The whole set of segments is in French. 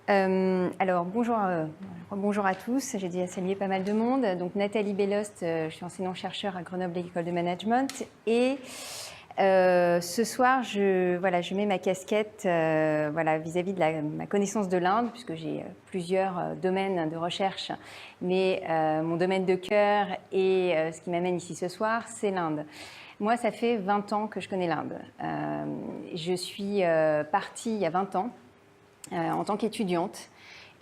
Alors, bonjour à tous. J'ai déjà salué pas mal de monde. Donc, Nathalie Bellost, je suis enseignant-chercheur à Grenoble École de Management. Et ce soir, je mets ma casquette vis-à-vis de ma connaissance de l'Inde, puisque j'ai plusieurs domaines de recherche. Mais mon domaine de cœur et ce qui m'amène ici ce soir, c'est l'Inde. Moi, ça fait 20 ans que je connais l'Inde. Je suis partie il y a 20 ans. En tant qu'étudiante.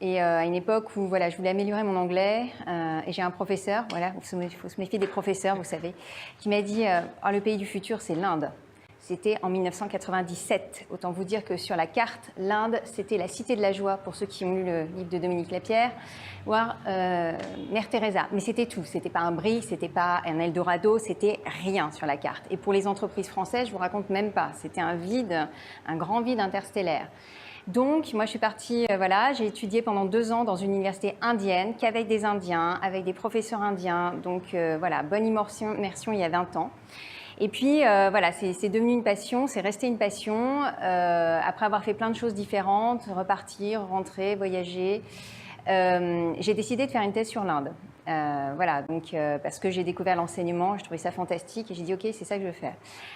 Et à une époque où je voulais améliorer mon anglais, et j'ai un professeur, il faut se méfier des professeurs, vous savez, qui m'a dit le pays du futur, c'est l'Inde. C'était en 1997. Autant vous dire que sur la carte, l'Inde, c'était la cité de la joie pour ceux qui ont lu le livre de Dominique Lapierre, voire Mère Teresa. Mais c'était tout. C'était pas un brick, c'était pas un Eldorado, c'était rien sur la carte. Et pour les entreprises françaises, je vous raconte même pas. C'était un vide, un grand vide interstellaire. Donc, moi, je suis partie, j'ai étudié pendant 2 ans dans une université indienne, qu'avec des Indiens, avec des professeurs indiens. Donc, bonne immersion il y a 20 ans. Et puis, c'est devenu une passion, c'est resté une passion. Après avoir fait plein de choses différentes, repartir, rentrer, voyager, j'ai décidé de faire une thèse sur l'Inde. Parce que j'ai découvert l'enseignement, je trouvais ça fantastique et j'ai dit ok, c'est ça que je veux faire.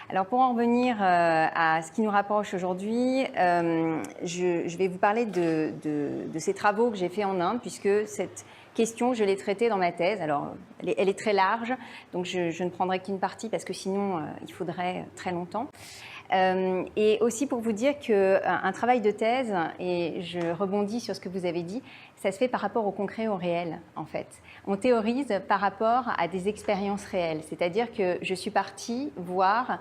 Alors pour en revenir à ce qui nous rapproche aujourd'hui, je vais vous parler de ces travaux que j'ai fait en Inde, puisque cette question, je l'ai traitée dans ma thèse. Alors elle est très large, donc je ne prendrai qu'une partie parce que sinon il faudrait très longtemps. Et aussi pour vous dire qu'un travail de thèse, et je rebondis sur ce que vous avez dit, ça se fait par rapport au concret, au réel, en fait. On théorise par rapport à des expériences réelles. C'est-à-dire que je suis partie voir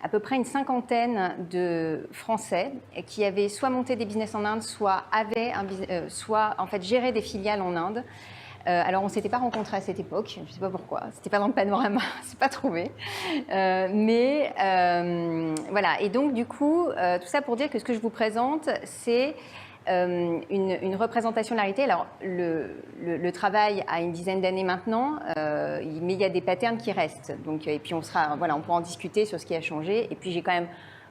à peu près une 50aine de Français qui avaient soit monté des business en Inde, soit en fait géré des filiales en Inde. Alors on ne s'était pas rencontrés à cette époque, je ne sais pas pourquoi, c'était pas dans le panorama, c'est pas trouvé. Et donc du coup, tout ça pour dire que ce que je vous présente, c'est une représentation de la réalité. Alors le travail a une dizaine d'années maintenant, mais il y a des patterns qui restent. Donc, et puis on pourra en discuter sur ce qui a changé. Et puis je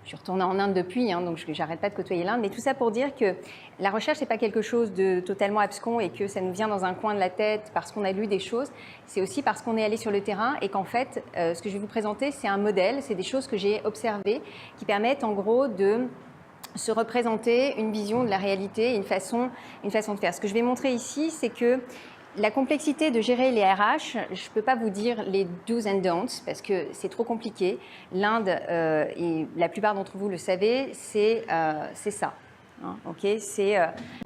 suis retournée en Inde depuis, donc je n'arrête pas de côtoyer l'Inde. Mais tout ça pour dire que la recherche, ce n'est pas quelque chose de totalement abscon et que ça nous vient dans un coin de la tête parce qu'on a lu des choses. C'est aussi parce qu'on est allé sur le terrain et qu'en fait, ce que je vais vous présenter, c'est un modèle, c'est des choses que j'ai observées qui permettent en gros de se représenter une vision de la réalité, une façon de faire. Ce que je vais montrer ici, c'est que la complexité de gérer les RH, je ne peux pas vous dire les do's and don'ts parce que c'est trop compliqué. L'Inde, et la plupart d'entre vous le savez, c'est ça. C'est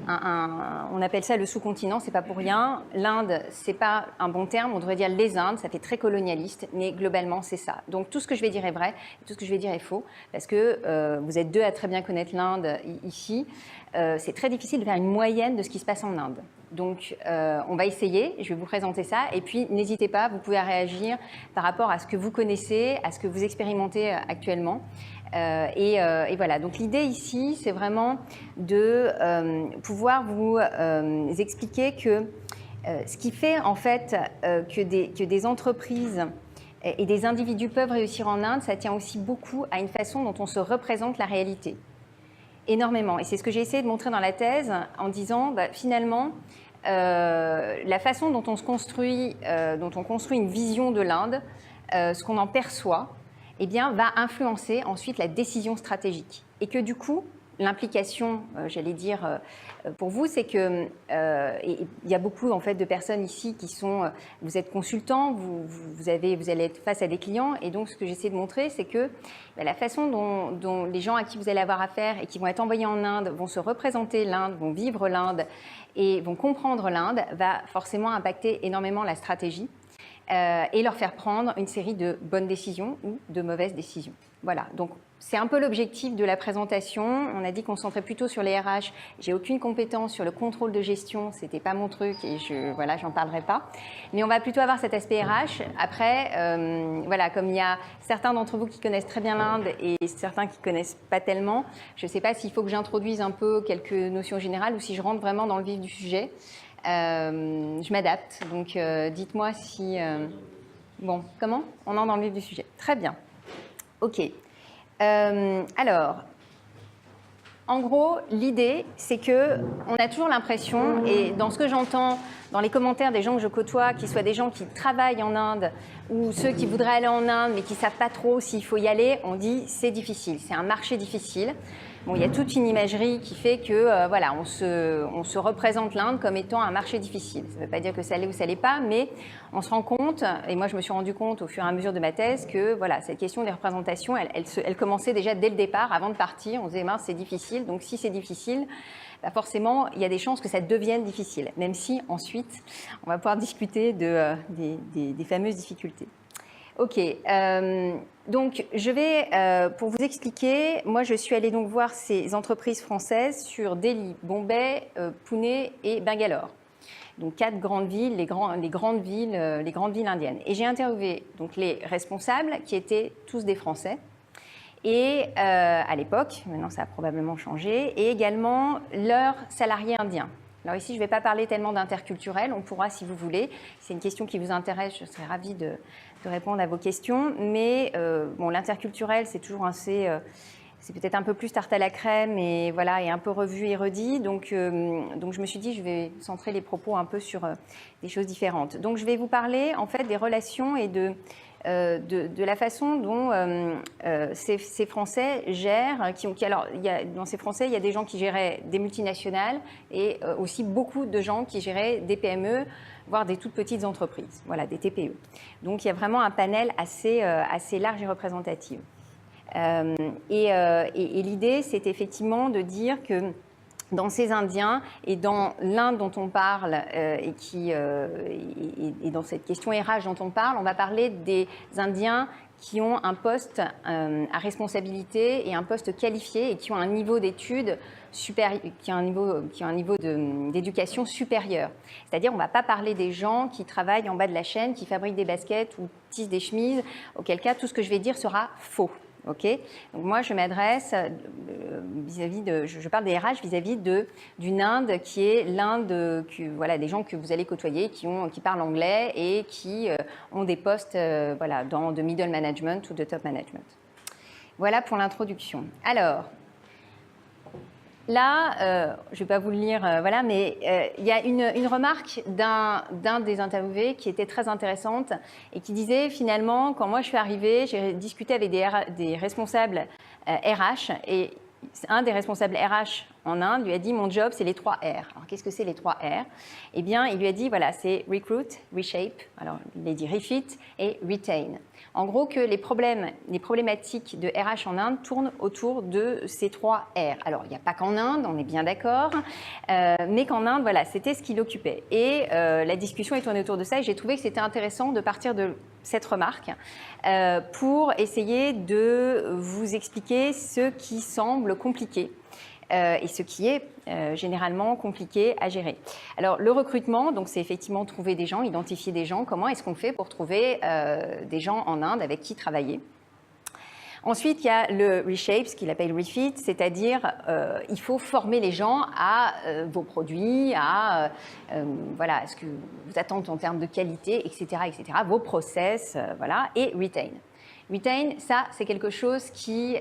on appelle ça le sous-continent, c'est pas pour rien. L'Inde, c'est pas un bon terme, on devrait dire les Indes, ça fait très colonialiste, mais globalement c'est ça. Donc tout ce que je vais dire est vrai, tout ce que je vais dire est faux, parce que vous êtes 2 à très bien connaître l'Inde ici. C'est très difficile de faire une moyenne de ce qui se passe en Inde. Donc, on va essayer, je vais vous présenter ça, et puis n'hésitez pas, vous pouvez réagir par rapport à ce que vous connaissez, à ce que vous expérimentez actuellement. Voilà, donc l'idée ici, c'est vraiment de pouvoir vous expliquer que ce qui fait en fait que des entreprises et des individus peuvent réussir en Inde, ça tient aussi beaucoup à une façon dont on se représente la réalité. Énormément. Et c'est ce que j'ai essayé de montrer dans la thèse en disant, finalement, la façon dont on construit une vision de l'Inde, ce qu'on en perçoit, va influencer ensuite la décision stratégique. Et que du coup, l'implication, pour vous, c'est que il y a beaucoup en fait de personnes ici qui sont, vous êtes consultants, vous allez être face à des clients, et donc ce que j'essaie de montrer, c'est que la façon dont les gens à qui vous allez avoir affaire et qui vont être envoyés en Inde vont se représenter l'Inde, vont vivre l'Inde et vont comprendre l'Inde, va forcément impacter énormément la stratégie. Et leur faire prendre une série de bonnes décisions ou de mauvaises décisions. Voilà, donc c'est un peu l'objectif de la présentation. On a dit qu'on se centrait plutôt sur les RH. J'ai aucune compétence sur le contrôle de gestion, c'était pas mon truc et j'en parlerai pas. Mais on va plutôt avoir cet aspect RH. Après, comme il y a certains d'entre vous qui connaissent très bien l'Inde et certains qui connaissent pas tellement, je sais pas s'il faut que j'introduise un peu quelques notions générales ou si je rentre vraiment dans le vif du sujet. Je m'adapte, donc dites-moi si... Bon, comment? On entre dans le vif du sujet. Très bien. Ok. Alors, En gros, l'idée, c'est qu'on a toujours l'impression, et dans ce que j'entends dans les commentaires des gens que je côtoie, qu'ils soient des gens qui travaillent en Inde ou ceux qui voudraient aller en Inde mais qui ne savent pas trop s'il faut y aller, on dit c'est difficile, c'est un marché difficile. Bon, il y a toute une imagerie qui fait que voilà, on se représente l'Inde comme étant un marché difficile. Ça ne veut pas dire que ça l'est ou ça l'est pas, mais on se rend compte, et moi je me suis rendu compte au fur et à mesure de ma thèse, que voilà, cette question des représentations, elle commençait déjà dès le départ, avant de partir. On se disait mince, c'est difficile, donc si c'est difficile, bah forcément il y a des chances que ça devienne difficile, même si ensuite on va pouvoir discuter des fameuses difficultés. Ok, donc je vais, pour vous expliquer, moi je suis allée donc voir ces entreprises françaises sur Delhi, Bombay, Pune et Bangalore. Donc 4 grandes villes, les grandes villes indiennes. Et j'ai interviewé donc les responsables qui étaient tous des Français. Et à l'époque, maintenant ça a probablement changé, et également leurs salariés indiens. Alors ici, je ne vais pas parler tellement d'interculturel, on pourra si vous voulez. C'est une question qui vous intéresse, je serais ravie de répondre à vos questions. Mais bon, l'interculturel, c'est toujours assez... c'est peut-être un peu plus tarte à la crème et, voilà, et un peu revu et redit. Donc je me suis dit, je vais centrer les propos un peu sur des choses différentes. Donc je vais vous parler en fait des relations et de la façon dont ces Français gèrent. Alors, dans ces Français, il y a des gens qui géraient des multinationales et aussi beaucoup de gens qui géraient des PME, voire des toutes petites entreprises, voilà, des TPE. Donc il y a vraiment un panel assez large et représentatif. Et l'idée, c'est effectivement de dire que dans ces Indiens et dans l'Inde dont on parle et dans cette question RH dont on parle, on va parler des Indiens qui ont un poste à responsabilité et un poste qualifié et qui ont un niveau d'études supérieur, qui a un niveau d'éducation supérieur. C'est-à-dire, on ne va pas parler des gens qui travaillent en bas de la chaîne, qui fabriquent des baskets ou tissent des chemises, auquel cas tout ce que je vais dire sera faux. Okay. Donc moi, je m'adresse je parle des RH vis-à-vis d'une Inde qui est l'Inde, voilà, des gens que vous allez côtoyer, qui parlent anglais et qui ont des postes voilà, de middle management ou de top management. Voilà pour l'introduction. Alors, là, je ne vais pas vous le lire, voilà, mais il y a une remarque d'un des interviewés qui était très intéressante et qui disait finalement, quand moi je suis arrivée, j'ai discuté avec des responsables RH et un des responsables RH en Inde lui a dit « Mon job, c'est les 3 R ». Alors, qu'est-ce que c'est les 3 R? Eh bien, il lui a dit, voilà, c'est recruit, reshape, alors il a dit refit et retain. En gros, que les problématiques de RH en Inde tournent autour de ces 3 R. Alors, il n'y a pas qu'en Inde, on est bien d'accord, mais qu'en Inde, voilà, c'était ce qui l'occupait. Et la discussion est tournée autour de ça et j'ai trouvé que c'était intéressant de partir de cette remarque pour essayer de vous expliquer ce qui semble compliqué et ce qui est généralement compliqué à gérer. Alors, le recrutement, donc, c'est effectivement trouver des gens, identifier des gens. Comment est-ce qu'on fait pour trouver des gens en Inde avec qui travailler? Ensuite, il y a le reshape, ce qu'il appelle refit, c'est-à-dire il faut former les gens à vos produits, à voilà, ce que vous attendez en termes de qualité, etc., vos process, voilà, et retain. Retain, ça, c'est quelque chose qui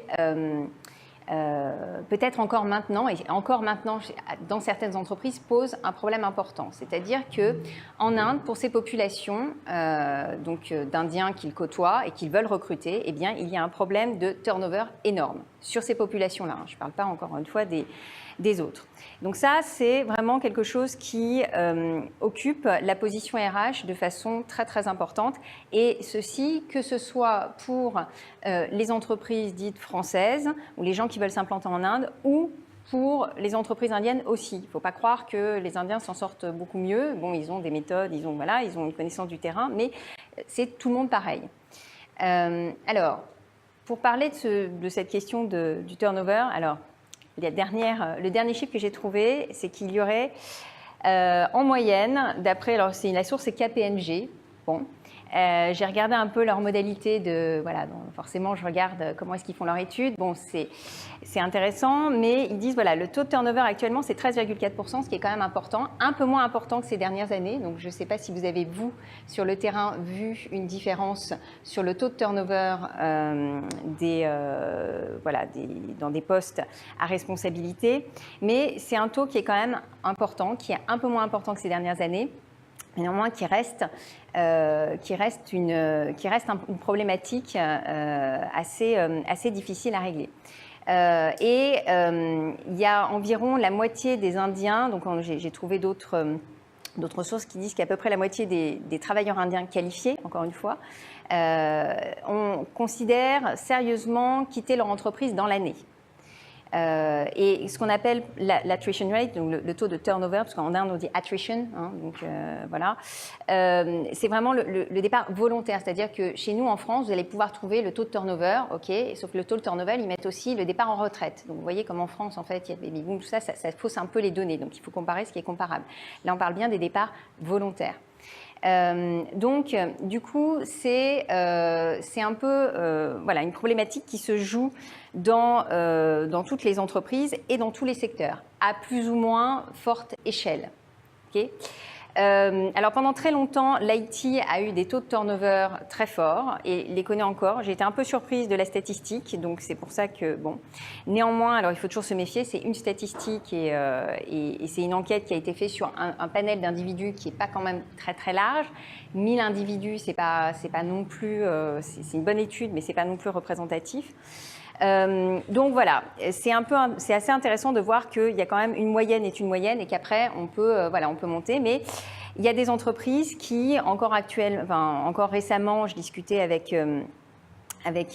peut-être encore maintenant, et encore maintenant dans certaines entreprises, pose un problème important. C'est-à-dire qu'en Inde, pour ces populations d'Indiens qu'ils côtoient et qu'ils veulent recruter, eh bien, il y a un problème de turnover énorme sur ces populations-là. Je ne parle pas encore une fois des autres. Donc ça, c'est vraiment quelque chose qui occupe la position RH de façon très, très importante. Et ceci, que ce soit pour les entreprises dites françaises ou les gens qui veulent s'implanter en Inde ou pour les entreprises indiennes aussi. Il ne faut pas croire que les Indiens s'en sortent beaucoup mieux. Bon, ils ont des méthodes, ils ont une connaissance du terrain, mais c'est tout le monde pareil. Alors, pour parler de cette question du turnover, alors, le dernier chiffre que j'ai trouvé, c'est qu'il y aurait en moyenne, d'après, alors la source c'est KPMG, bon, J'ai regardé un peu leurs modalités de... Voilà, donc forcément, je regarde comment est-ce qu'ils font leur étude. Bon, c'est intéressant, mais ils disent, voilà, le taux de turnover actuellement, c'est 13,4%, ce qui est quand même important, un peu moins important que ces dernières années. Donc, je ne sais pas si vous avez, vous, sur le terrain, vu une différence sur le taux de turnover dans des postes à responsabilité, mais c'est un taux qui est quand même important, qui est un peu moins important que ces dernières années, mais néanmoins qui reste une problématique assez difficile à régler. Il y a environ la moitié des Indiens, donc j'ai trouvé d'autres sources qui disent qu'à peu près la moitié des travailleurs indiens qualifiés, encore une fois, on considère sérieusement quitter leur entreprise dans l'année. Et ce qu'on appelle l'attrition rate, donc le taux de turnover, parce qu'en Inde on dit attrition, hein, donc voilà, c'est vraiment le départ volontaire, c'est-à-dire que chez nous en France, vous allez pouvoir trouver le taux de turnover, ok, sauf que le taux de turnover, ils mettent aussi le départ en retraite. Donc vous voyez comme en France, en fait, il y a baby boom, tout ça, ça fausse un peu les données, donc il faut comparer ce qui est comparable. Là, on parle bien des départs volontaires. Donc, du coup, c'est un peu voilà, une problématique qui se joue dans toutes les entreprises et dans tous les secteurs, à plus ou moins forte échelle. Okay. Alors pendant très longtemps, l'IT a eu des taux de turnover très forts et les connaît encore. J'ai été un peu surprise de la statistique, donc c'est pour ça que, bon, néanmoins, alors il faut toujours se méfier, c'est une statistique et c'est une enquête qui a été faite sur un panel d'individus qui n'est pas quand même très très large. 1000 individus, c'est pas non plus, c'est une bonne étude, mais c'est pas non plus représentatif. Donc voilà, c'est assez intéressant de voir qu'il y a quand même une moyenne est une moyenne et qu'après on peut monter, mais il y a des entreprises qui encore récemment, je discutais avec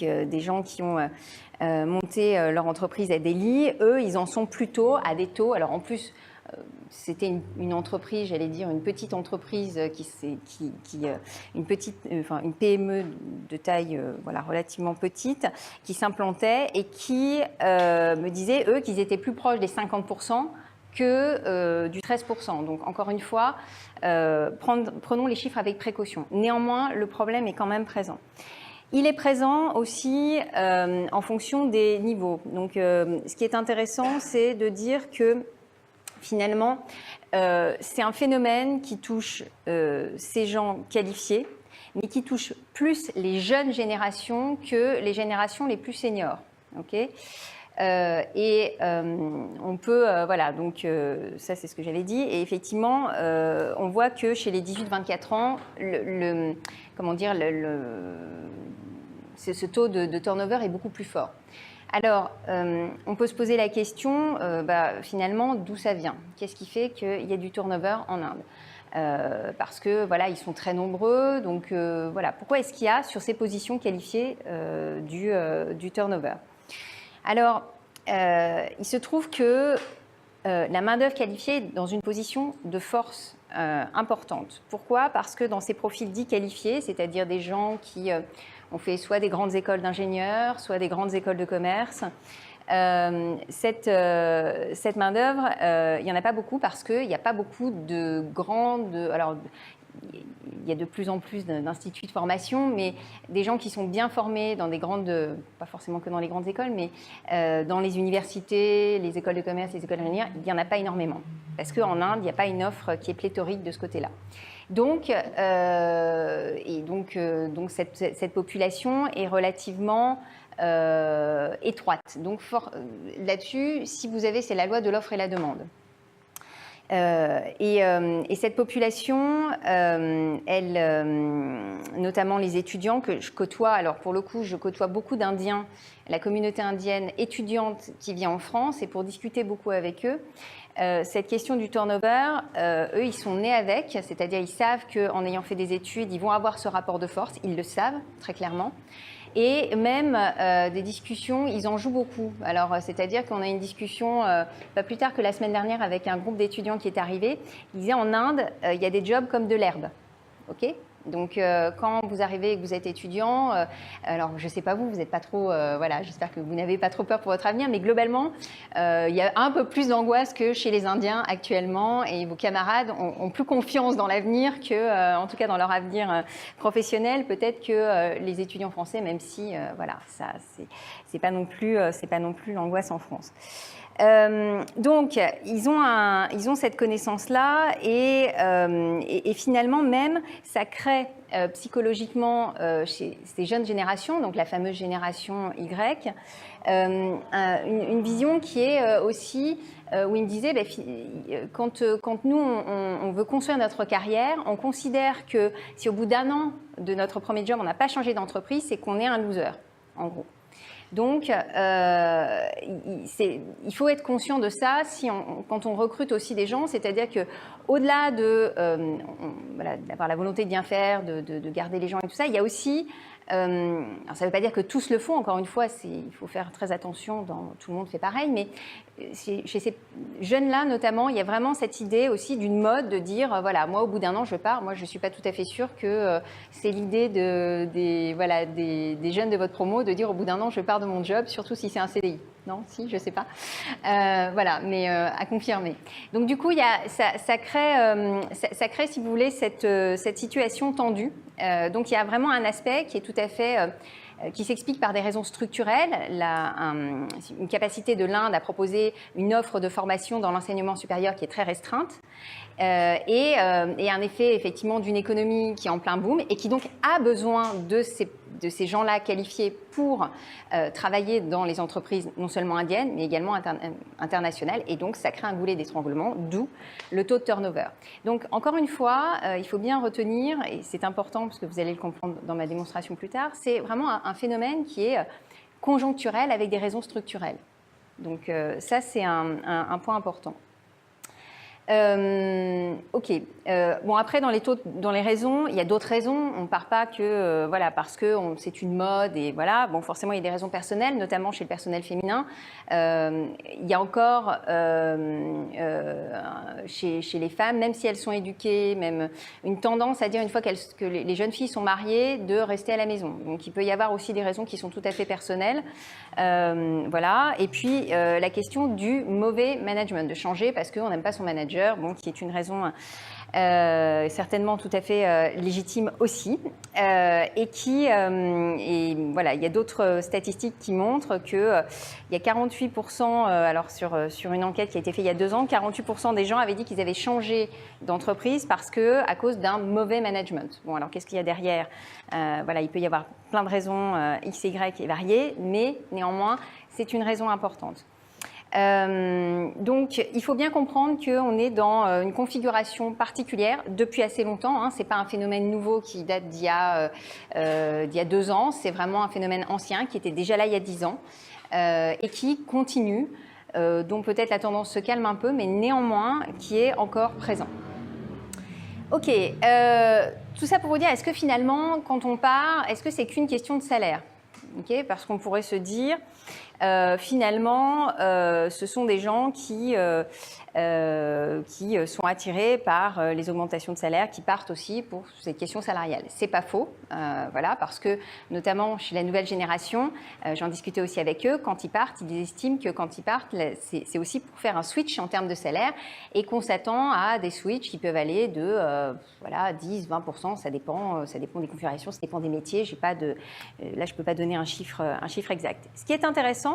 des gens qui ont monté leur entreprise à Delhi, eux ils en sont plutôt à des taux, alors en plus c'était une entreprise, j'allais dire une petite entreprise une PME de taille voilà, relativement petite qui s'implantait et qui me disait eux qu'ils étaient plus proches des 50% que du 13%. Donc encore une fois, prenons les chiffres avec précaution. Néanmoins, le problème est quand même présent. Il est présent aussi en fonction des niveaux. Donc ce qui est intéressant, c'est de dire que finalement, c'est un phénomène qui touche ces gens qualifiés, mais qui touche plus les jeunes générations que les générations les plus seniors. Okay, on peut, voilà, donc ça c'est ce que j'avais dit. Et effectivement, on voit que chez les 18-24 ans, ce taux de turnover est beaucoup plus fort. Alors, on peut se poser la question, finalement, d'où ça vient? Qu'est-ce qui fait qu'il y a du turnover en Inde? Parce que, voilà, ils sont très nombreux. Donc, voilà, pourquoi est-ce qu'il y a sur ces positions qualifiées du turnover? Alors, il se trouve que la main-d'œuvre qualifiée est dans une position de force importante. Pourquoi? Parce que dans ces profils dits qualifiés, c'est-à-dire des gens qui ont fait soit des grandes écoles d'ingénieurs, soit des grandes écoles de commerce, cette main-d'œuvre, il n'y en a pas beaucoup parce qu'il n'y a pas beaucoup de grandes... Alors, il y a de plus en plus d'instituts de formation, mais des gens qui sont bien formés dans des grandes, pas forcément que dans les grandes écoles, mais dans les universités, les écoles de commerce, les écoles d'ingénieurs, il n'y en a pas énormément. Parce qu'en Inde, il n'y a pas une offre qui est pléthorique de ce côté-là. Donc, cette population est relativement étroite. Donc, là-dessus, si vous avez, c'est la loi de l'offre et la demande. Et cette population, notamment les étudiants que je côtoie, alors pour le coup, je côtoie beaucoup d'Indiens, la communauté indienne étudiante qui vient en France, et pour discuter beaucoup avec eux, cette question du turnover, eux, ils sont nés avec, c'est-à-dire ils savent qu'en ayant fait des études, ils vont avoir ce rapport de force, ils le savent très clairement. Et même des discussions, ils en jouent beaucoup. Alors, c'est-à-dire qu'on a une discussion, pas plus tard que la semaine dernière, avec un groupe d'étudiants qui est arrivé. Ils disaient en Inde, il y a des jobs comme de l'herbe. Okay, Donc, quand vous arrivez et que vous êtes étudiant, alors je ne sais pas vous n'êtes pas trop, voilà, j'espère que vous n'avez pas trop peur pour votre avenir, mais globalement, il y a un peu plus d'angoisse que chez les Indiens actuellement, et vos camarades ont plus confiance dans l'avenir que, en tout cas dans leur avenir professionnel, peut-être que les étudiants français, même si, voilà, ça, c'est pas non plus l'angoisse en France. Donc, ils ont cette connaissance-là et finalement même, ça crée psychologiquement chez ces jeunes générations, donc la fameuse génération Y, une vision qui est aussi où il me disait, quand nous, on veut construire notre carrière, on considère que si au bout d'1 an de notre premier job, on n'a pas changé d'entreprise, c'est qu'on est un loser, en gros. Donc, il faut être conscient de ça quand on recrute aussi des gens, c'est-à-dire qu'au-delà d'avoir la volonté de bien faire, de garder les gens et tout ça, il y a aussi, alors ça ne veut pas dire que tous le font, encore une fois, il faut faire très attention, tout le monde fait pareil, mais chez ces jeunes-là notamment, il y a vraiment cette idée aussi d'une mode de dire, voilà, moi au bout d'1 an je pars, moi je ne suis pas tout à fait sûre que c'est l'idée des jeunes de votre promo de dire au bout d'1 an je pars de mon job, surtout si c'est un CDI. Non, si, je ne sais pas. Voilà, mais à confirmer. Donc du coup, ça crée, si vous voulez, cette situation tendue. Donc il y a vraiment un aspect qui est tout à fait... qui s'explique par des raisons structurelles, une capacité de l'Inde à proposer une offre de formation dans l'enseignement supérieur qui est très restreinte, et un effet effectivement d'une économie qui est en plein boom et qui donc a besoin de ces gens-là qualifiés pour travailler dans les entreprises non seulement indiennes, mais également internationales. Et donc, ça crée un goulet d'étranglement, d'où le taux de turnover. Donc, encore une fois, il faut bien retenir, et c'est important parce que vous allez le comprendre dans ma démonstration plus tard, c'est vraiment un phénomène qui est conjoncturel avec des raisons structurelles. Donc, ça, c'est un point important. Ok. Bon, après, dans les raisons, il y a d'autres raisons. On ne part pas que, voilà, parce que c'est une mode et voilà. Bon, forcément, il y a des raisons personnelles, notamment chez le personnel féminin. Il y a encore chez les femmes, même si elles sont éduquées, même une tendance à dire une fois que les jeunes filles sont mariées, de rester à la maison. Donc, il peut y avoir aussi des raisons qui sont tout à fait personnelles. Voilà. Et puis, la question du mauvais management, de changer parce qu'on n'aime pas son manager. Bon, qui est une raison certainement tout à fait légitime aussi, et voilà, il y a d'autres statistiques qui montrent que il y a 48%, alors sur une enquête qui a été faite il y a 2 ans, 48% des gens avaient dit qu'ils avaient changé d'entreprise à cause d'un mauvais management. Bon, alors qu'est-ce qu'il y a derrière? Voilà, il peut y avoir plein de raisons X, Y et variées, mais néanmoins, c'est une raison importante. Donc, il faut bien comprendre qu'on est dans une configuration particulière depuis assez longtemps. Hein. Ce n'est pas un phénomène nouveau qui date d'il y a 2 ans. C'est vraiment un phénomène ancien qui était déjà là il y a 10 ans et qui continue. Donc, peut-être la tendance se calme un peu, mais néanmoins, qui est encore présent. Ok. Tout ça pour vous dire, est-ce que finalement, quand on part, est-ce que c'est qu'une question de salaire? Okay, parce qu'on pourrait se dire, finalement, ce sont des gens qui sont attirés par les augmentations de salaire, qui partent aussi pour ces questions salariales. C'est pas faux, voilà, parce que notamment chez la nouvelle génération, j'en discutais aussi avec eux, quand ils partent, ils estiment que quand ils partent, c'est aussi pour faire un switch en termes de salaire et qu'on s'attend à des switches qui peuvent aller de voilà, 10-20%, ça dépend des configurations, ça dépend des métiers. J'ai pas là, je peux pas donner un chiffre exact. Ce qui est intéressant,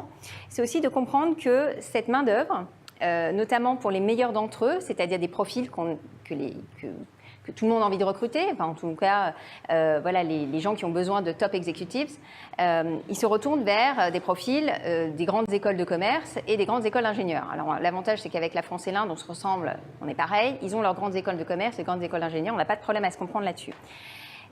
c'est aussi de comprendre que cette main-d'œuvre, notamment pour les meilleurs d'entre eux, c'est-à-dire des profils que tout le monde a envie de recruter, enfin, en tout cas, voilà, les gens qui ont besoin de top executives, ils se retournent vers des profils des grandes écoles de commerce et des grandes écoles d'ingénieurs. Alors, l'avantage, c'est qu'avec la France et l'Inde, on se ressemble, on est pareil. Ils ont leurs grandes écoles de commerce, les grandes écoles d'ingénieurs, on n'a pas de problème à se comprendre là-dessus.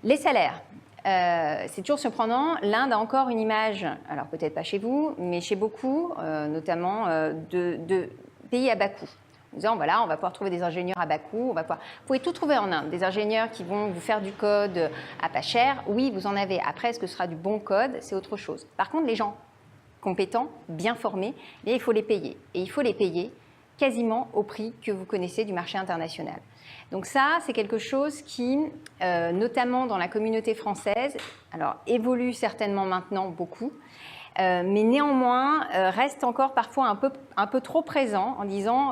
Les salaires. C'est toujours surprenant. L'Inde a encore une image, alors peut-être pas chez vous, mais chez beaucoup, notamment de pays à bas coût. En disant, voilà, on va pouvoir trouver des ingénieurs à bas coût, vous pouvez tout trouver en Inde. Des ingénieurs qui vont vous faire du code à pas cher, oui, vous en avez. Après, est-ce que ce sera du bon code? C'est autre chose. Par contre, les gens compétents, bien formés, il faut les payer. Et il faut les payer quasiment au prix que vous connaissez du marché international. Donc ça, c'est quelque chose qui, notamment dans la communauté française, alors évolue certainement maintenant beaucoup, mais néanmoins reste encore parfois un peu trop présent en disant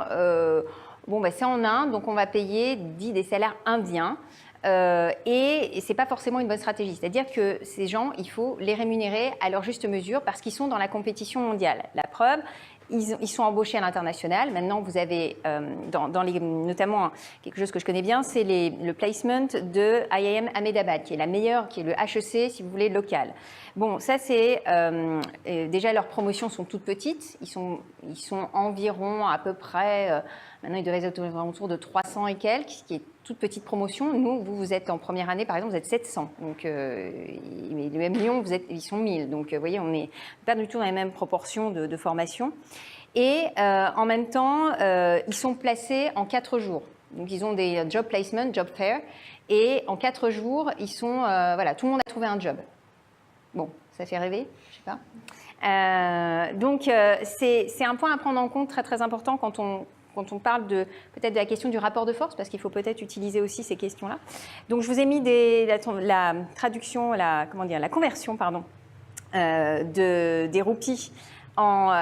bon, c'est en Inde, donc on va payer des salaires indiens. Et ce n'est pas forcément une bonne stratégie. C'est-à-dire que ces gens, il faut les rémunérer à leur juste mesure parce qu'ils sont dans la compétition mondiale. La preuve, ils sont embauchés à l'international. Maintenant, vous avez, notamment quelque chose que je connais bien, c'est le placement de IIM Ahmedabad, qui est la meilleure, qui est le HEC, si vous voulez, local. Bon, ça c'est... déjà, leurs promotions sont toutes petites. Ils sont environ à peu près... maintenant, ils doivent être autour de 300 et quelques, ce qui est toute petite promotion. Nous, vous êtes en première année, par exemple, vous êtes 700. Donc, les mêmes Lyon, ils sont 1000. Donc, vous voyez, on n'est pas du tout dans les mêmes proportions de formation. Et en même temps, ils sont placés en 4 jours. Donc, ils ont des job placement, job fair. Et en 4 jours, ils sont... voilà, tout le monde a trouvé un job. Bon, ça fait rêver, je sais pas. Donc, c'est un point à prendre en compte très, très important quand on parle peut-être de la question du rapport de force, parce qu'il faut peut-être utiliser aussi ces questions-là. Donc, je vous ai mis la traduction, la conversion, pardon, des roupies en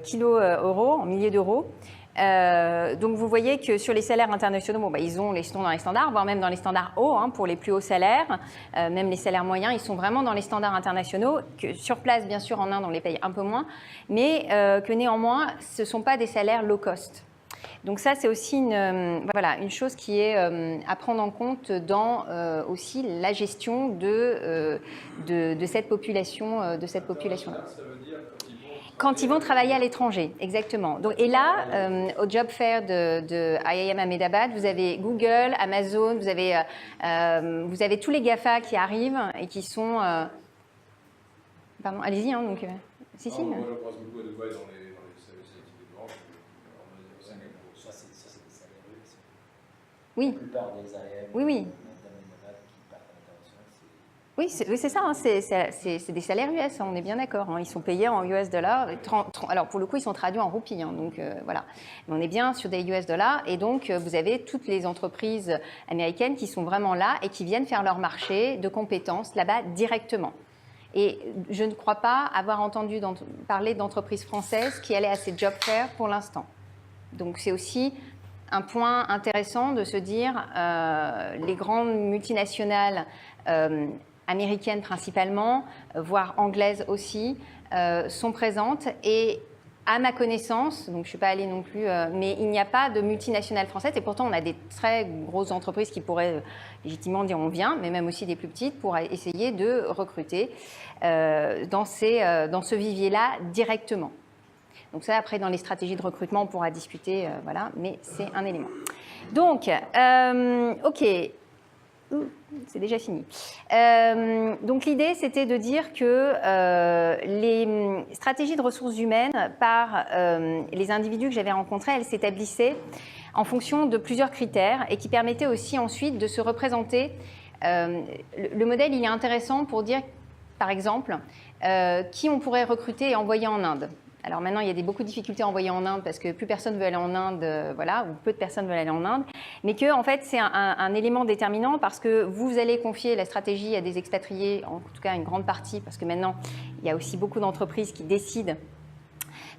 kilo-euros, en milliers d'euros. Donc, vous voyez que sur les salaires internationaux, ils sont dans les standards, voire même dans les standards hauts, pour les plus hauts salaires. Même les salaires moyens, ils sont vraiment dans les standards internationaux. Que sur place, bien sûr, en Inde, on les paye un peu moins, mais que néanmoins, ce ne sont pas des salaires low cost. Donc ça, c'est aussi une chose qui est à prendre en compte dans aussi la gestion de cette population. Ça veut dire quand ils vont travailler à l'étranger, exactement. Donc, et là, au job fair de IIM Ahmedabad, vous avez Google, Amazon, vous avez tous les GAFA qui arrivent et qui sont... Pardon, allez-y, donc... Si. Moi, je pense beaucoup à Dubaï dans les types de banques. Ça, c'est des salaires US. Oui. La plupart des AIM, oui. qui partent à l'international, oui, c'est ça, c'est des salaires US, on est bien d'accord. Ils sont payés en US dollars. Alors, pour le coup, ils sont traduits en roupies, donc voilà. Mais on est bien sur des US dollars, et donc vous avez toutes les entreprises américaines qui sont vraiment là et qui viennent faire leur marché de compétences là-bas directement. Et je ne crois pas avoir entendu parler d'entreprises françaises qui allaient à ces job fairs pour l'instant. Donc, c'est aussi un point intéressant de se dire les grandes multinationales américaines principalement, voire anglaises aussi, sont présentes. Et à ma connaissance, donc je ne suis pas allée non plus, mais il n'y a pas de multinationales françaises. Et pourtant, on a des très grosses entreprises qui pourraient légitimement dire on vient, mais même aussi des plus petites pour essayer de recruter dans ce vivier-là directement. Donc ça, après, dans les stratégies de recrutement, on pourra discuter, voilà, mais c'est un élément. Donc, OK. C'est déjà fini. Donc l'idée, c'était de dire que les stratégies de ressources humaines par les individus que j'avais rencontrés, elles s'établissaient en fonction de plusieurs critères et qui permettaient aussi ensuite de se représenter. Le modèle, il est intéressant pour dire, par exemple, qui on pourrait recruter et envoyer en Inde. Alors maintenant, il y a beaucoup de difficultés à envoyer en Inde parce que plus personne veut aller en Inde, voilà, ou peu de personnes veulent aller en Inde, mais que en fait c'est un élément déterminant parce que vous allez confier la stratégie à des expatriés, en tout cas une grande partie, parce que maintenant il y a aussi beaucoup d'entreprises qui décident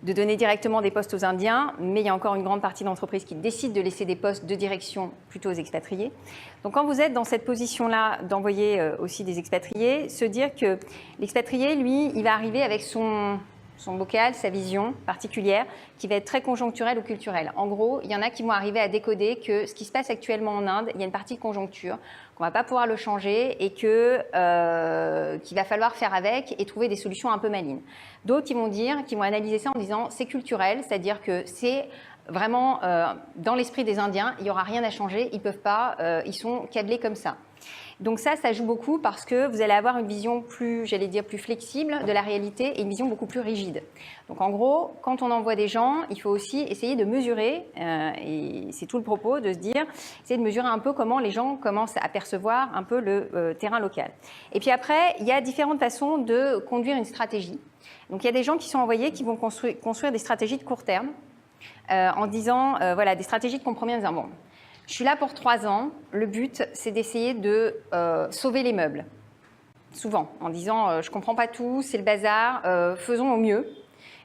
de donner directement des postes aux Indiens, mais il y a encore une grande partie d'entreprises qui décident de laisser des postes de direction plutôt aux expatriés. Donc quand vous êtes dans cette position-là d'envoyer aussi des expatriés, se dire que l'expatrié, lui, il va arriver avec son bocal, sa vision particulière, qui va être très conjoncturelle ou culturelle. En gros, il y en a qui vont arriver à décoder que ce qui se passe actuellement en Inde, il y a une partie de conjoncture, qu'on ne va pas pouvoir le changer et qu'il va falloir faire avec et trouver des solutions un peu malines. D'autres qui vont analyser ça en disant c'est culturel, c'est-à-dire que c'est vraiment dans l'esprit des Indiens, il n'y aura rien à changer, ils ne peuvent pas, ils sont câblés comme ça. Donc ça joue beaucoup parce que vous allez avoir une vision plus flexible de la réalité et une vision beaucoup plus rigide. Donc en gros, quand on envoie des gens, il faut aussi essayer de mesurer, et c'est tout le propos, de se dire, essayer de mesurer un peu comment les gens commencent à percevoir un peu le terrain local. Et puis après, il y a différentes façons de conduire une stratégie. Donc il y a des gens qui sont envoyés qui vont construire des stratégies de court terme. en disant, voilà, des stratégies de compromis en disant, bon, je suis là pour 3 ans, le but, c'est d'essayer de sauver les meubles. Souvent, en disant, je ne comprends pas tout, c'est le bazar, faisons au mieux.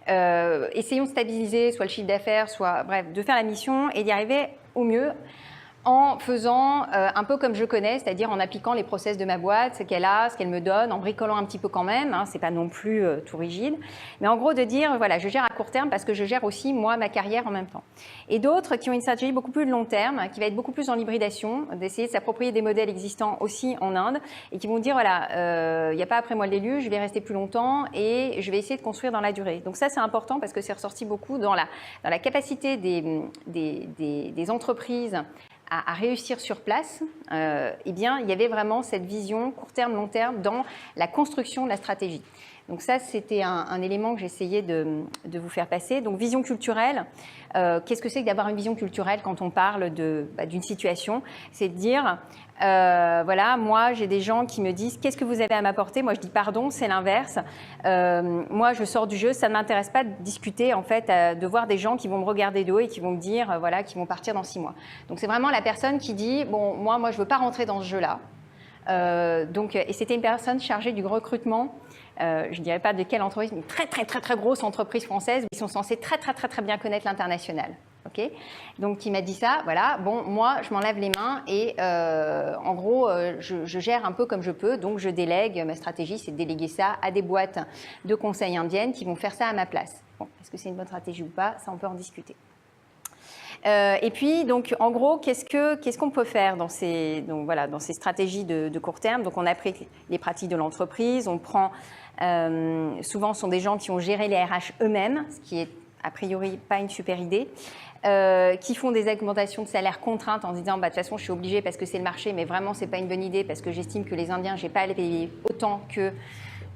Essayons de stabiliser soit le chiffre d'affaires, soit, bref, de faire la mission et d'y arriver au mieux en faisant un peu comme je connais, c'est-à-dire en appliquant les process de ma boîte, ce qu'elle a, ce qu'elle me donne, en bricolant un petit peu quand même, hein, c'est pas non plus tout rigide, mais en gros de dire, voilà, je gère à court terme parce que je gère aussi, moi, ma carrière en même temps. Et d'autres qui ont une stratégie beaucoup plus de long terme, qui va être beaucoup plus en hybridation, d'essayer de s'approprier des modèles existants aussi en Inde, et qui vont dire, voilà, il n'y a pas après moi le déluge, je vais rester plus longtemps et je vais essayer de construire dans la durée. Donc ça, c'est important parce que c'est ressorti beaucoup dans la capacité des entreprises à réussir sur place, eh bien, il y avait vraiment cette vision court terme, long terme dans la construction de la stratégie. Donc ça, c'était un élément que j'essayais de vous faire passer. Donc vision culturelle, qu'est-ce que c'est que d'avoir une vision culturelle quand on parle d'une situation? C'est de dire, voilà, moi j'ai des gens qui me disent qu'est-ce que vous avez à m'apporter? Moi je dis pardon, c'est l'inverse. Moi je sors du jeu, ça ne m'intéresse pas de discuter en fait, de voir des gens qui vont me regarder de haut et qui vont me dire voilà, qui vont partir dans 6 mois. Donc c'est vraiment la personne qui dit bon, moi je veux pas rentrer dans ce jeu-là. Et c'était une personne chargée du recrutement. Je ne dirais pas de quelle entreprise, mais très grosse entreprise française où ils sont censés très bien connaître l'international. Okay, donc, il m'a dit ça, voilà, bon, moi, je m'en lave les mains et en gros, je gère un peu comme je peux, donc je délègue, ma stratégie, c'est de déléguer ça à des boîtes de conseil indiennes qui vont faire ça à ma place. Bon, est-ce que c'est une bonne stratégie ou pas? Ça, on peut en discuter. Et puis, donc, en gros, qu'est-ce qu'on peut faire dans ces stratégies de court terme? Donc, on applique les pratiques de l'entreprise, on prend, souvent, ce sont des gens qui ont géré les RH eux-mêmes, ce qui est a priori pas une super idée, qui font des augmentations de salaire contraintes en se disant, de toute façon, je suis obligée parce que c'est le marché, mais vraiment, c'est pas une bonne idée parce que j'estime que les Indiens, j'ai pas à les payer autant que...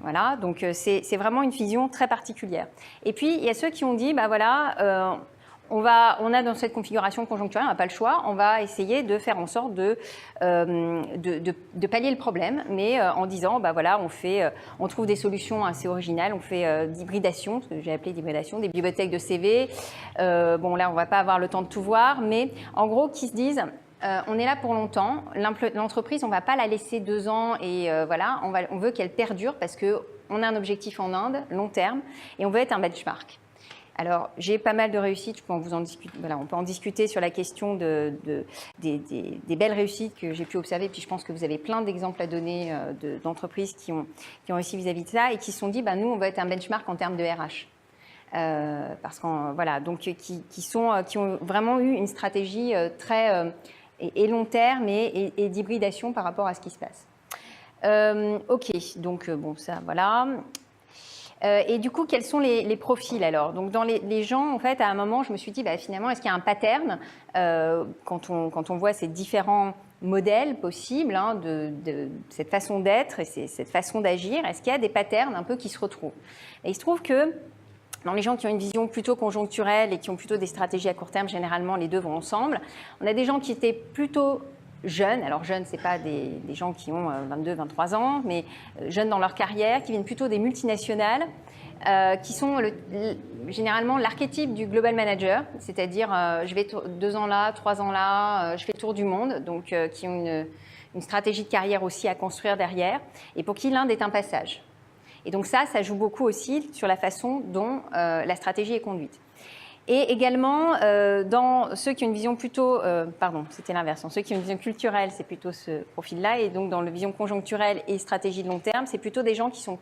Voilà, donc c'est vraiment une vision très particulière. Et puis, il y a ceux qui ont dit, voilà... on a dans cette configuration conjoncturelle, on n'a pas le choix, on va essayer de faire en sorte de pallier le problème, mais en disant, voilà, on trouve des solutions assez originales, on fait d'hybridation, ce que j'ai appelé d'hybridation, des bibliothèques de CV. Bon, là, on ne va pas avoir le temps de tout voir, mais en gros, qui se disent, on est là pour longtemps, l'entreprise, on ne va pas la laisser 2 ans et voilà, on veut qu'elle perdure parce qu'on a un objectif en Inde, long terme, et on veut être un benchmark. Alors, j'ai pas mal de réussites, on peut en discuter sur la question des belles réussites que j'ai pu observer, puis je pense que vous avez plein d'exemples à donner d'entreprises qui ont réussi vis-à-vis de ça et qui se sont dit, nous, on va être un benchmark en termes de RH. Parce qu'on, voilà, donc qui ont vraiment eu une stratégie très et long terme et d'hybridation par rapport à ce qui se passe. Ok, donc bon, ça, voilà. Et du coup, quels sont les profils alors? Donc, dans les gens, en fait, à un moment, je me suis dit, finalement, est-ce qu'il y a un pattern quand on voit ces différents modèles possibles de cette façon d'être et cette façon d'agir? Est-ce qu'il y a des patterns un peu qui se retrouvent? Et il se trouve que dans les gens qui ont une vision plutôt conjoncturelle et qui ont plutôt des stratégies à court terme, généralement, les deux vont ensemble. On a des gens qui étaient plutôt jeunes, alors jeunes, ce n'est pas des gens qui ont 22, 23 ans, mais jeunes dans leur carrière, qui viennent plutôt des multinationales, qui sont généralement l'archétype du global manager, c'est-à-dire je vais 2 ans là, 3 ans là, je fais le tour du monde, donc qui ont une stratégie de carrière aussi à construire derrière, et pour qui l'Inde est un passage. Et donc ça joue beaucoup aussi sur la façon dont la stratégie est conduite. Et également, dans ceux qui ont une vision plutôt... c'était l'inverse. Dans ceux qui ont une vision culturelle, c'est plutôt ce profil-là. Et donc, dans la vision conjoncturelle et stratégie de long terme, c'est plutôt des gens qui sont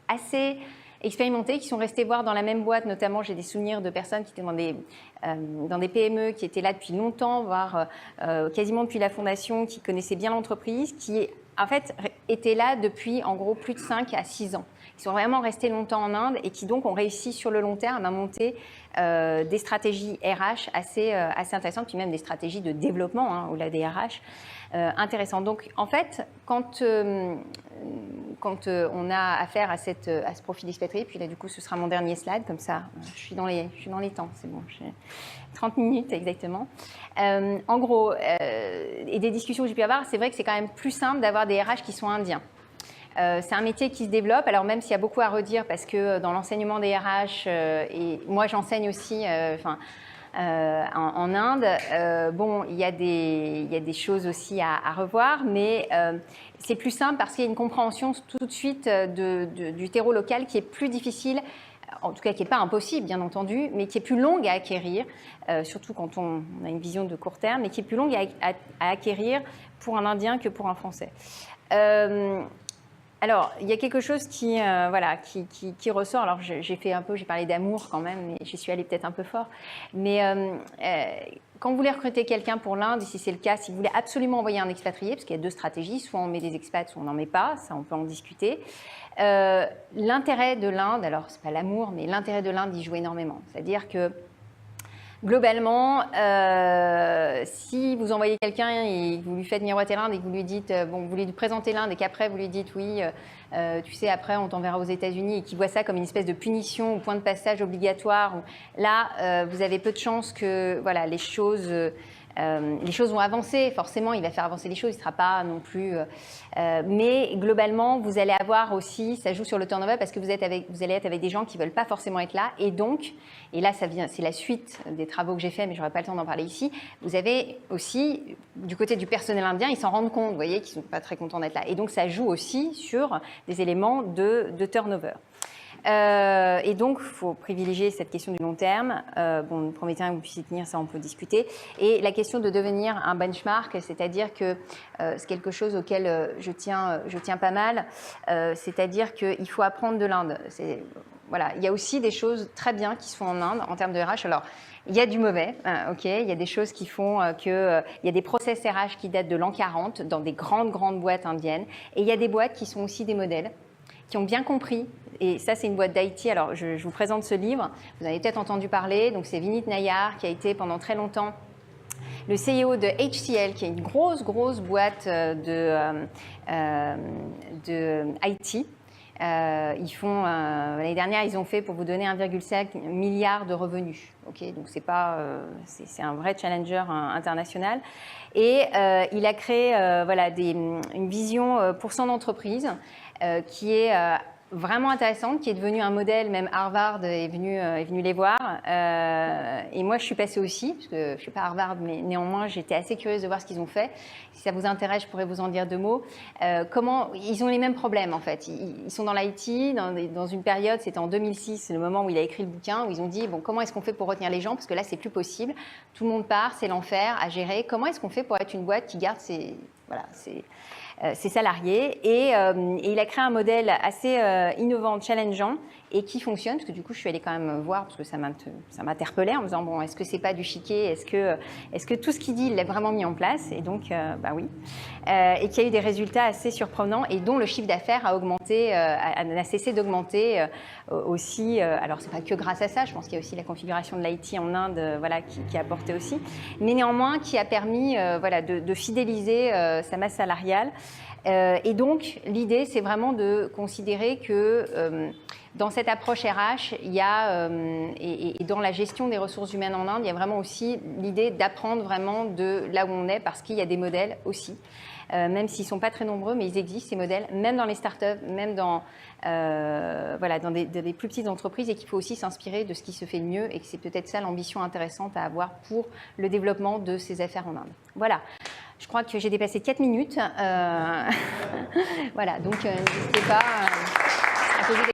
assez expérimentés, qui sont restés voir dans la même boîte. Notamment, j'ai des souvenirs de personnes qui étaient dans des PME, qui étaient là depuis longtemps, voire quasiment depuis la fondation, qui connaissaient bien l'entreprise, qui, en fait, étaient là depuis, en gros, plus de 5 à 6 ans. Ils sont vraiment restés longtemps en Inde et qui donc ont réussi sur le long terme à monter des stratégies RH assez intéressantes, puis même des stratégies de développement au-delà des RH intéressantes. Donc en fait, quand on a affaire à ce profil expatrié, puis là du coup ce sera mon dernier slide, comme ça je suis dans les temps, c'est bon, j'ai 30 minutes exactement. En gros, et des discussions que j'ai pu avoir, c'est vrai que c'est quand même plus simple d'avoir des RH qui sont indiens. C'est un métier qui se développe, alors même s'il y a beaucoup à redire parce que dans l'enseignement des RH, et moi j'enseigne aussi, en Inde. Bon, il y a des choses aussi à revoir, mais c'est plus simple parce qu'il y a une compréhension tout de suite du terreau local qui est plus difficile, en tout cas qui n'est pas impossible bien entendu, mais qui est plus longue à acquérir, surtout quand on a une vision de court terme, mais qui est plus longue à acquérir pour un Indien que pour un Français. Alors, il y a quelque chose qui ressort. Alors, j'ai parlé d'amour quand même, mais j'y suis allée peut-être un peu fort. Mais quand vous voulez recruter quelqu'un pour l'Inde, et si c'est le cas, si vous voulez absolument envoyer un expatrié, parce qu'il y a deux stratégies, soit on met des expats, soit on n'en met pas, ça on peut en discuter. L'intérêt de l'Inde, alors c'est pas l'amour, mais l'intérêt de l'Inde y joue énormément. C'est-à-dire que globalement, si vous envoyez quelqu'un et que vous lui faites miroiter l'Inde et que vous lui dites, vous lui présentez l'Inde et qu'après vous lui dites oui, tu sais, après on t'enverra aux États-Unis et qu'il voit ça comme une espèce de punition ou point de passage obligatoire, là, vous avez peu de chances que voilà, les choses vont avancer. Forcément, il va faire avancer les choses, il ne sera pas non plus... mais globalement, vous allez avoir aussi, ça joue sur le turnover parce que vous allez être avec des gens qui ne veulent pas forcément être là. Et donc, et là, c'est la suite des travaux que j'ai faits, mais je n'aurai pas le temps d'en parler ici, vous avez aussi, du côté du personnel indien, ils s'en rendent compte, vous voyez, qu'ils ne sont pas très contents d'être là. Et donc, ça joue aussi sur des éléments de turnover. Et donc, il faut privilégier cette question du long terme. Bon, promettez que vous puissiez tenir, ça on peut discuter. Et la question de devenir un benchmark, c'est-à-dire que c'est quelque chose auquel je tiens pas mal, c'est-à-dire qu'il faut apprendre de l'Inde. Voilà, il y a aussi des choses très bien qui se font en Inde en termes de RH. Alors, il y a du mauvais, ok. Il y a des choses qui font il y a des process RH qui datent de l'an 40 dans des grandes boîtes indiennes. Et il y a des boîtes qui sont aussi des modèles, qui ont bien compris. Et ça, c'est une boîte d'IT. Alors, je vous présente ce livre. Vous en avez peut-être entendu parler. Donc, c'est Vinit Nayar qui a été pendant très longtemps le CEO de HCL, qui est une grosse boîte de IT. L'année dernière, ils ont fait, pour vous donner 1,5 milliard de revenus. Okay, donc c'est un vrai challenger international. Et il a créé une vision pour son entreprise qui est vraiment intéressante, qui est devenue un modèle. Même Harvard est venu les voir. Et moi, je suis passée aussi, parce que je ne suis pas Harvard, mais néanmoins, j'étais assez curieuse de voir ce qu'ils ont fait. Si ça vous intéresse, je pourrais vous en dire deux mots. Ils ont les mêmes problèmes, en fait. Ils sont dans l'IT, dans une période, c'était en 2006, c'est le moment où il a écrit le bouquin, où ils ont dit, bon, comment est-ce qu'on fait pour retenir les gens? Parce que là, c'est plus possible. Tout le monde part, c'est l'enfer à gérer. Comment est-ce qu'on fait pour être une boîte qui garde ses salariés, et il a créé un modèle assez innovant, challengeant, et qui fonctionne, parce que du coup, je suis allée quand même voir, parce que ça m'interpellait en me disant, bon, est-ce que c'est pas du chiquet, est-ce que tout ce qu'il dit, il l'a vraiment mis en place? Et donc, oui. Et qu'il y a eu des résultats assez surprenants, et dont le chiffre d'affaires a augmenté, n'a cessé d'augmenter aussi. Alors, c'est pas que grâce à ça, je pense qu'il y a aussi la configuration de l'IT en Inde, qui a apporté aussi, mais néanmoins, qui a permis, de fidéliser sa masse salariale. Et donc, l'idée, c'est vraiment de considérer que dans cette approche RH, il y a, et dans la gestion des ressources humaines en Inde, il y a vraiment aussi l'idée d'apprendre vraiment de là où on est, parce qu'il y a des modèles aussi, même s'ils ne sont pas très nombreux, mais ils existent, ces modèles, même dans les startups, même dans des plus petites entreprises, et qu'il faut aussi s'inspirer de ce qui se fait de mieux, et que c'est peut-être ça l'ambition intéressante à avoir pour le développement de ces affaires en Inde. Voilà. Je crois que j'ai dépassé 4 minutes. Voilà, donc n'hésitez pas à poser des questions.